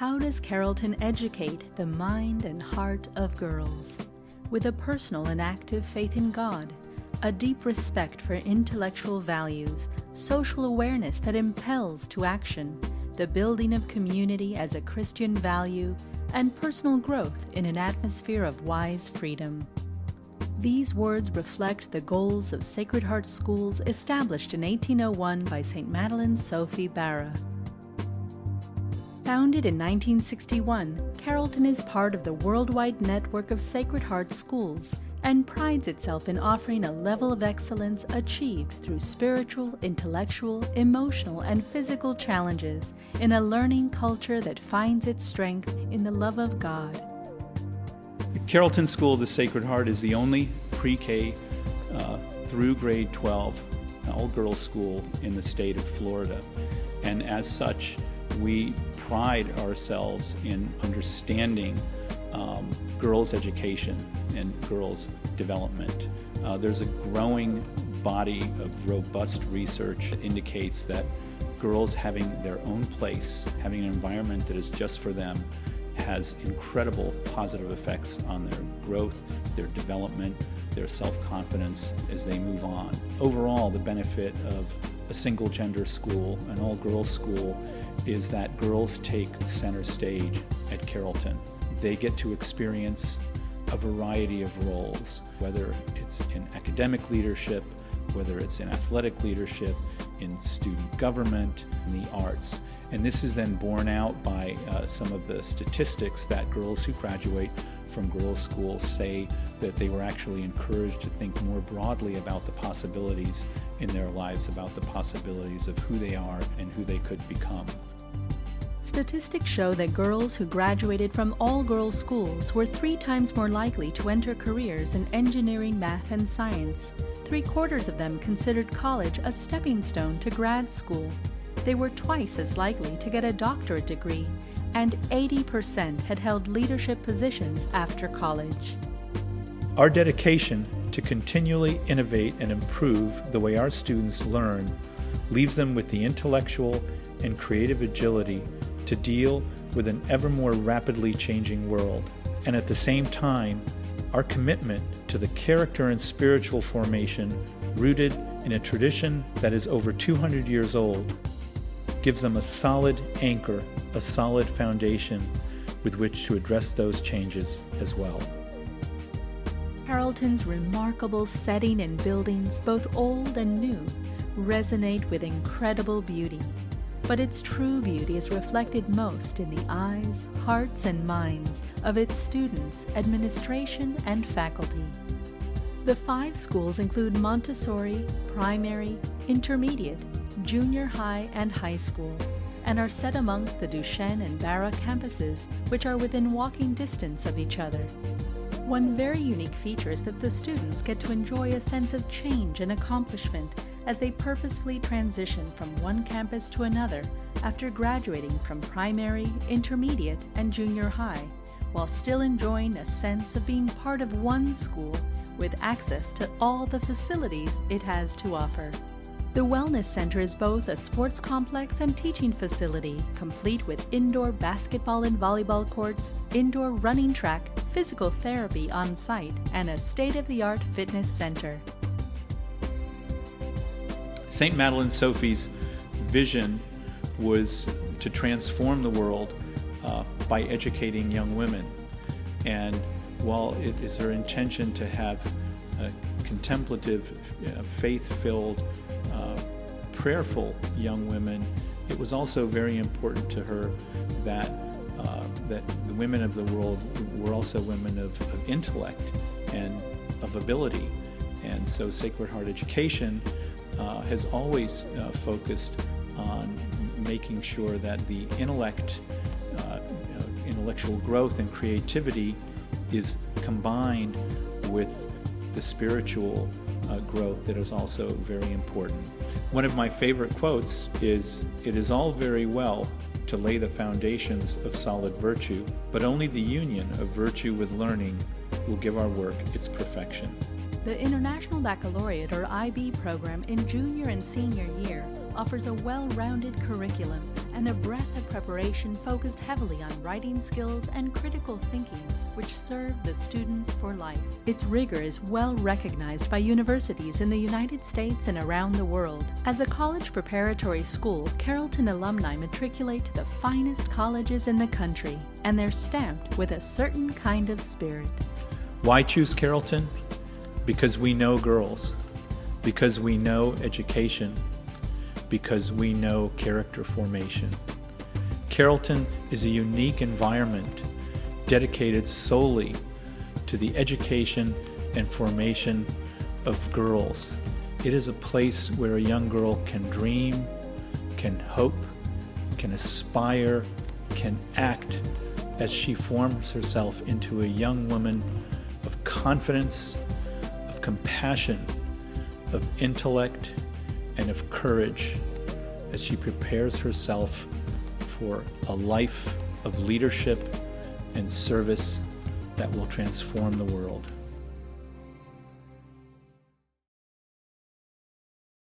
How does Carrollton educate the mind and heart of girls? With a personal and active faith in God, a deep respect for intellectual values, social awareness that impels to action, the building of community as a Christian value, and personal growth in an atmosphere of wise freedom. These words reflect the goals of Sacred Heart Schools established in 1801 by St. Madeleine Sophie Barra. Founded in 1961, Carrollton is part of the worldwide network of Sacred Heart Schools and prides itself in offering a level of excellence achieved through spiritual, intellectual, emotional, and physical challenges in a learning culture that finds its strength in the love of God. The Carrollton School of the Sacred Heart is the only pre-K through grade 12 all-girls school in the state of Florida. And as such, we pride ourselves in understanding girls' education and girls' development. There's a growing body of robust research that indicates that girls having their own place, having an environment that is just for them, has incredible positive effects on their growth, their development, their self-confidence as they move on. Overall, the benefit of a single-gender school, an all-girls school, is that girls take center stage at Carrollton. They get to experience a variety of roles, whether it's in academic leadership, whether it's in athletic leadership, in student government, in the arts. And this is then borne out by some of the statistics that girls who graduate from girls' schools say that they were actually encouraged to think more broadly about the possibilities in their lives, about the possibilities of who they are and who they could become. Statistics show that girls who graduated from all-girls schools were 3 times more likely to enter careers in engineering, math, and science. 3/4 of them considered college a stepping stone to grad school. They were twice as likely to get a doctorate degree, and 80% had held leadership positions after college. Our dedication to continually innovate and improve the way our students learn leaves them with the intellectual and creative agility to deal with an ever more rapidly changing world. And at the same time, our commitment to the character and spiritual formation rooted in a tradition that is over 200 years old gives them a solid anchor, a solid foundation with which to address those changes as well. Carrollton's remarkable setting and buildings, both old and new, resonate with incredible beauty. But its true beauty is reflected most in the eyes, hearts, and minds of its students, administration, and faculty. The 5 schools include Montessori, primary, intermediate, junior high, and high school, and are set amongst the Duchesne and Barra campuses, which are within walking distance of each other. One very unique feature is that the students get to enjoy a sense of change and accomplishment as they purposefully transition from one campus to another after graduating from primary, intermediate, and junior high, while still enjoying a sense of being part of one school with access to all the facilities it has to offer. The Wellness Center is both a sports complex and teaching facility, complete with indoor basketball and volleyball courts, indoor running track, physical therapy on site, and a state-of-the-art fitness center. St. Madeleine Sophie's vision was to transform the world by educating young women. And while it is her intention to have contemplative, faith-filled, prayerful young women, it was also very important to her that the women of the world were also women of intellect and of ability. And so Sacred Heart Education has always focused on making sure that the intellectual growth and creativity is combined with the spiritual growth that is also very important. One of my favorite quotes is, "It is all very well to lay the foundations of solid virtue, but only the union of virtue with learning will give our work its perfection." The International Baccalaureate, or IB program, in junior and senior year offers a well-rounded curriculum and and a breadth of preparation focused heavily on writing skills and critical thinking, which serve the students for life. Its rigor is well recognized by universities in the United States and around the world. As a college preparatory school, Carrollton alumni matriculate to the finest colleges in the country, and they're stamped with a certain kind of spirit. Why choose Carrollton? Because we know girls, because we know education, because we know character formation. Carrollton is a unique environment dedicated solely to the education and formation of girls. It is a place where a young girl can dream, can hope, can aspire, can act as she forms herself into a young woman of confidence, of compassion, of intellect, and of courage as she prepares herself for a life of leadership and service that will transform the world.